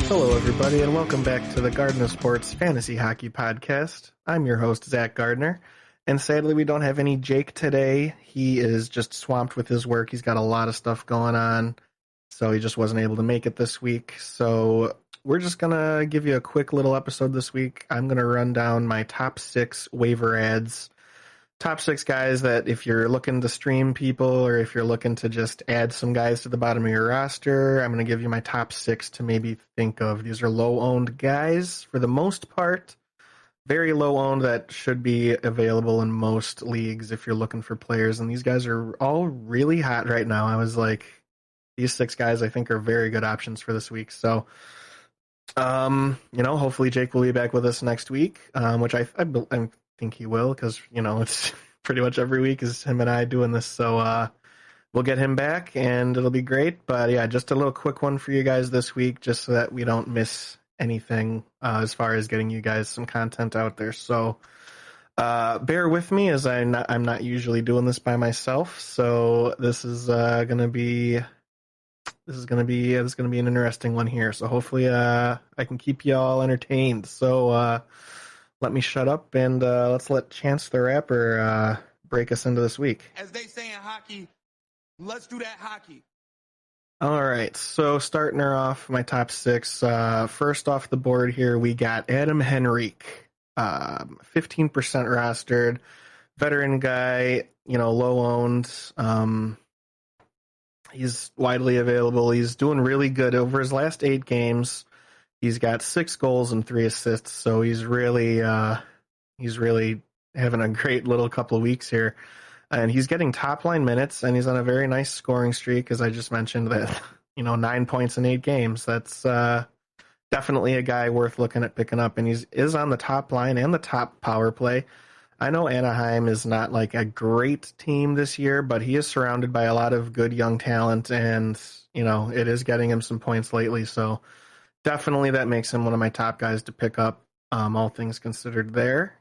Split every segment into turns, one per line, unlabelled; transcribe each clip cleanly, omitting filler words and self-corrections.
Hello, everybody, and welcome back to the Garden of Sports Fantasy Hockey Podcast. I'm your host, Zach Gardner, and sadly, we don't have any Jake today. He is just swamped with his work. He's got a lot of stuff going on, so he just wasn't able to make it this week. So we're just going to give you a quick little episode this week. I'm going to run down my top 6 waiver ads. Top 6 guys that if you're looking to stream people or if you're looking to just add some guys to the bottom of your roster, I'm going to give you my top 6 to maybe think of. These are low-owned guys for the most part. Very low-owned that should be available in most leagues if you're looking for players. And these guys are all really hot right now. I was like, these 6 guys I think are very good options for this week. So, hopefully Jake will be back with us next week, which I think he will, because it's pretty much every week is him and I doing this, so we'll get him back and it'll be great. But yeah, just a little quick one for you guys this week, just so that we don't miss anything as far as getting you guys some content out there. So bear with me, as I'm not usually doing this by myself, so this is gonna be an interesting one here. So hopefully I can keep you all entertained. So let me shut up and let's let Chance the Rapper break us into this week.
As they say in hockey, let's do that hockey.
All right, so starting her off, my top 6. First off the board here, we got Adam Henrique, 15% rostered, veteran guy, low-owned. He's widely available. He's doing really good over his last 8 games. He's got 6 goals and 3 assists, so he's really having a great little couple of weeks here. And he's getting top-line minutes, and he's on a very nice scoring streak, as I just mentioned, that 9 points in 8 games. That's definitely a guy worth looking at picking up, and he is on the top line and the top power play. I know Anaheim is not like a great team this year, but he is surrounded by a lot of good young talent, and it is getting him some points lately, so definitely that makes him one of my top guys to pick up, all things considered there.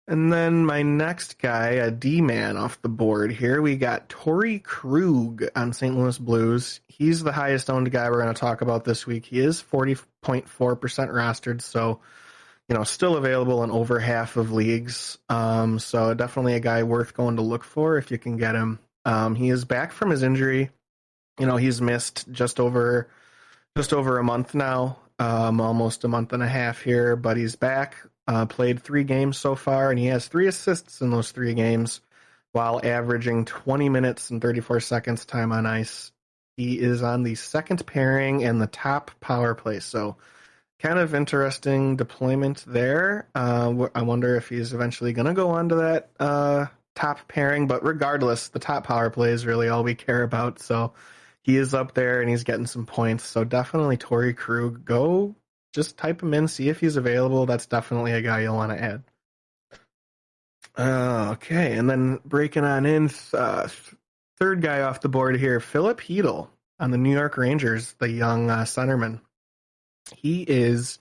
And then my next guy, a D-man off the board here, we got Torrey Krug on St. Louis Blues. He's the highest owned guy we're going to talk about this week. He is 40.4% rostered, so still available in over half of leagues. So definitely a guy worth going to look for if you can get him. He is back from his injury. He's missed just over a month now, almost a month and a half here, but he's back, played 3 games so far, and he has 3 assists in those 3 games while averaging 20 minutes and 34 seconds time on ice. He is on the second pairing and the top power play, so kind of interesting deployment there. I wonder if he's eventually going to go on to that top pairing, but regardless, the top power play is really all we care about, so he is up there and he's getting some points. So definitely Torrey Krug. Go just type him in, see if he's available. That's definitely a guy you'll want to add. Okay, and then breaking on in, third guy off the board here, Philip Hedl on the New York Rangers, the young centerman. He is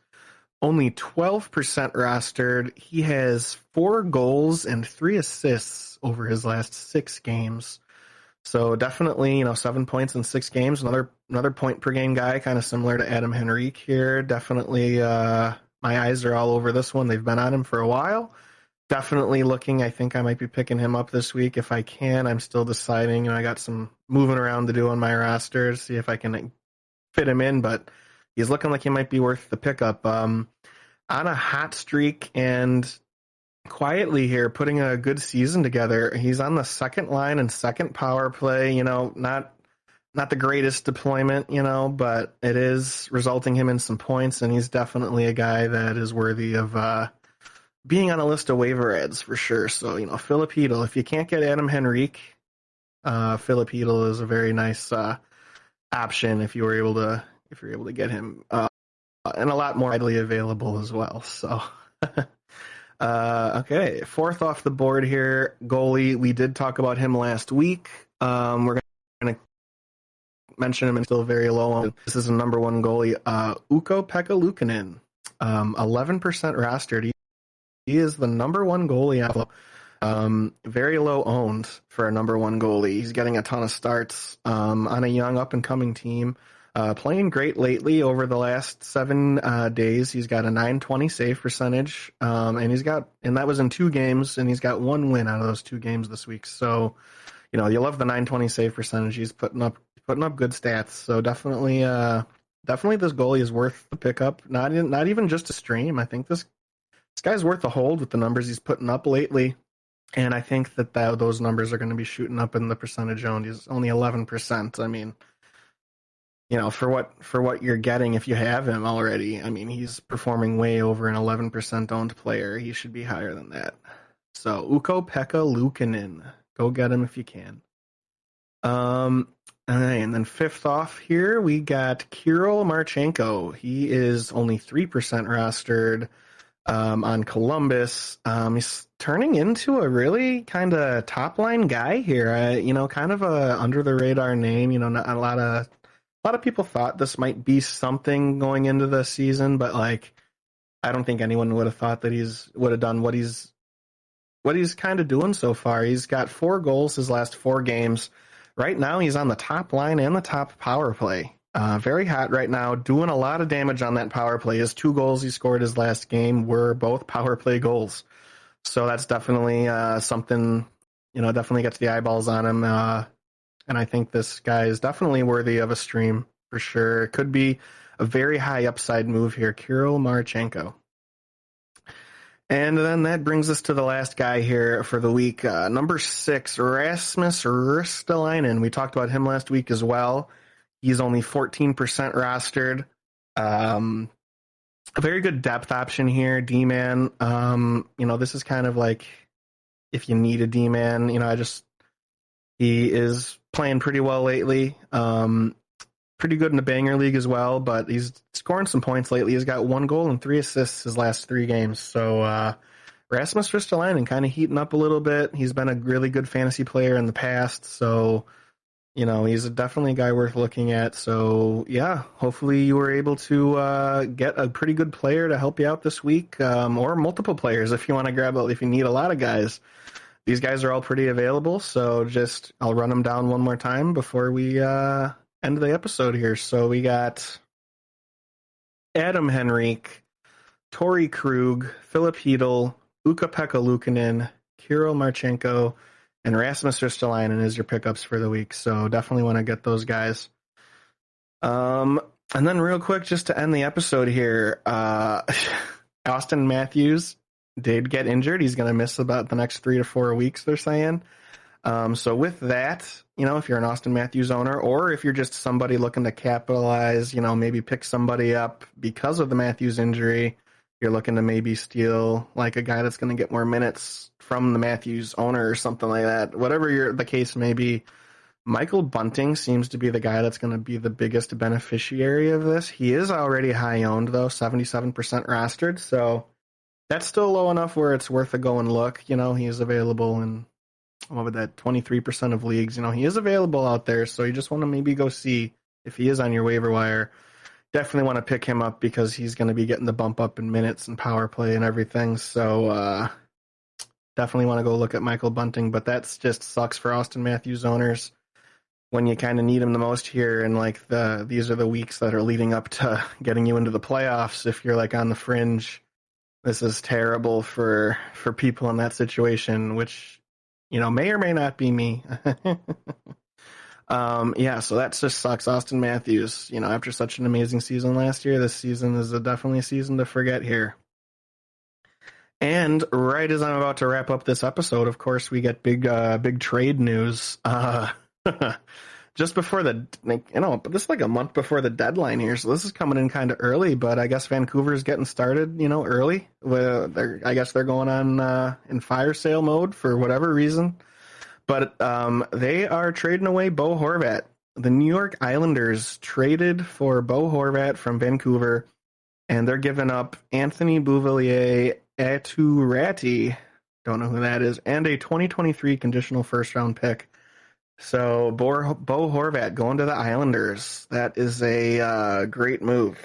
only 12% rostered. He has 4 goals and 3 assists over his last 6 games. So definitely, 7 points in 6 games. Another point per game guy, kind of similar to Adam Henrique here. Definitely, my eyes are all over this one. They've been on him for a while. Definitely looking. I think I might be picking him up this week if I can. I'm still deciding. I got some moving around to do on my roster to see if I can fit him in, but he's looking like he might be worth the pickup. On a hot streak and quietly here, putting a good season together. He's on the second line and second power play, not the greatest deployment, but it is resulting him in some points, and he's definitely a guy that is worthy of being on a list of waiver ads for sure. So, Philip Hedl, if you can't get Adam Henrique, Philip Hedl is a very nice option if you're able to get him, and a lot more widely available as well. So okay, fourth off the board here, goalie. We did talk about him last week. We're going to mention him and still very low. This is a number 1 goalie, Ukko-Pekka Luukkonen, 11% rostered. He is the number 1 goalie. Very low owned for a number 1 goalie. He's getting a ton of starts on a young up and coming team. Playing great lately over the last 7 days. He's got a 920 save percentage, and that was in 2 games, and he's got 1 win out of those 2 games this week. So, you love the 920 save percentage. He's putting up good stats. So definitely this goalie is worth the pickup. Not even just a stream. I think this guy's worth a hold with the numbers he's putting up lately. And I think that those numbers are going to be shooting up in the percentage owned. He's only 11%. I mean, for what you're getting if you have him already, I mean, he's performing way over an 11% owned player. He should be higher than that. So Ukko-Pekka Luukkonen, go get him if you can. All right, and then fifth off here we got Kirill Marchenko. He is only 3% rostered on Columbus. He's turning into a really kind of top line guy here. Kind of a under the radar name. Not a lot of people thought this might be something going into the season, but like I don't think anyone would have thought that would have done what he's kind of doing so far. He's got 4 goals his last 4 games. Right now he's on the top line and the top power play. Very hot right now, doing a lot of damage on that power play. His 2 goals he scored his last game were both power play goals. So that's definitely something, definitely gets the eyeballs on him. And I think this guy is definitely worthy of a stream for sure. It could be a very high upside move here, Kirill Marchenko. And then that brings us to the last guy here for the week, number 6, Rasmus Ristolainen. We talked about him last week as well. He's only 14% rostered. A very good depth option here, D-man. This is kind of like if you need a D-man. He is playing pretty well lately. Pretty good in the Banger League as well, but he's scoring some points lately. He's got 1 goal and 3 assists his last 3 games. So Rasmus Ristolainen kind of heating up a little bit. He's been a really good fantasy player in the past, so he's definitely a guy worth looking at. So yeah, hopefully you were able to get a pretty good player to help you out this week, or multiple players if you want to if you need a lot of guys. These guys are all pretty available, so I'll run them down one more time before we end the episode here. So we got Adam Henrique, Torrey Krug, Philip Hedl, Ukko-Pekka Luukkonen, Kirill Marchenko, and Rasmus Ristolainen is your pickups for the week. So definitely want to get those guys. And then real quick, just to end the episode here, Austin Matthews did get injured. He's going to miss about the next 3 to 4 weeks, they're saying. So with that, if you're an Austin Matthews owner, or if you're just somebody looking to capitalize, maybe pick somebody up because of the Matthews injury, you're looking to maybe steal like a guy that's going to get more minutes from the Matthews owner or something like that. Whatever the case may be, Michael Bunting seems to be the guy that's going to be the biggest beneficiary of this. He is already high owned though, 77% rostered. So that's still low enough where it's worth a go and look. He is available in, 23% of leagues. He is available out there. So you just want to maybe go see if he is on your waiver wire. Definitely want to pick him up because he's going to be getting the bump up in minutes and power play and everything. So definitely want to go look at Michael Bunting. But that just sucks for Austin Matthews owners when you kind of need him the most here. And like these are the weeks that are leading up to getting you into the playoffs. If you're like on the fringe, this is terrible for people in that situation, which may or may not be me. So that just sucks. Austin Matthews, after such an amazing season last year, this season is definitely a season to forget here. And right as I'm about to wrap up this episode, of course, we get big trade news. Just before but this is like a month before the deadline here, so this is coming in kind of early. But I guess Vancouver's getting started, early. I guess they're going on in fire sale mode for whatever reason. But they are trading away Bo Horvat. The New York Islanders traded for Bo Horvat from Vancouver, and they're giving up Anthony Beauvillier Aturati, don't know who that is, and a 2023 conditional first-round pick. So Bo Horvat going to the Islanders. That is a great move.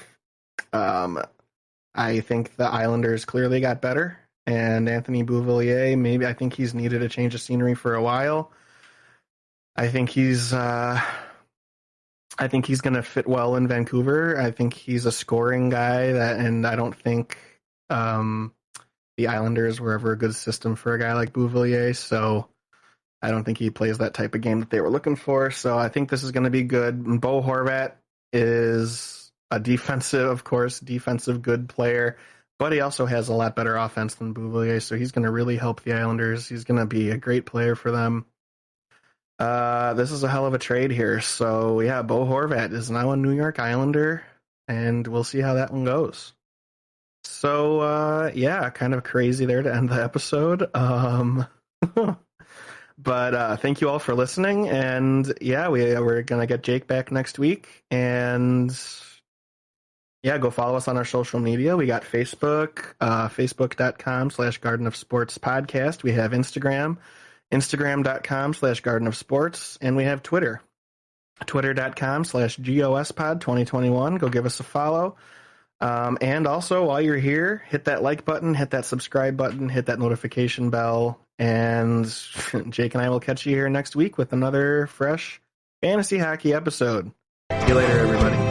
I think the Islanders clearly got better. And Anthony Beauvillier, I think he's needed a change of scenery for a while. I think he's I think he's going to fit well in Vancouver. I think he's a scoring guy and I don't think the Islanders were ever a good system for a guy like Bouvillier. So I don't think he plays that type of game that they were looking for. So I think this is going to be good. And Bo Horvat is a defensive good player, but he also has a lot better offense than Bouvillier. So he's going to really help the Islanders. He's going to be a great player for them. This is a hell of a trade here. So yeah, Bo Horvat is now a New York Islander, and we'll see how that one goes. So yeah, kind of crazy there to end the episode. But thank you all for listening, and yeah, we're gonna get Jake back next week, and yeah, go follow us on our social media. We got Facebook, facebook.com/Garden of Sports podcast. We have Instagram, instagram.com/Garden of Sports, and we have Twitter, twitter.com/GOSPod 2021. Go give us a follow. And also, while you're here, hit that like button, hit that subscribe button, hit that notification bell, and Jake and I will catch you here next week with another fresh fantasy hockey episode. See you later, everybody.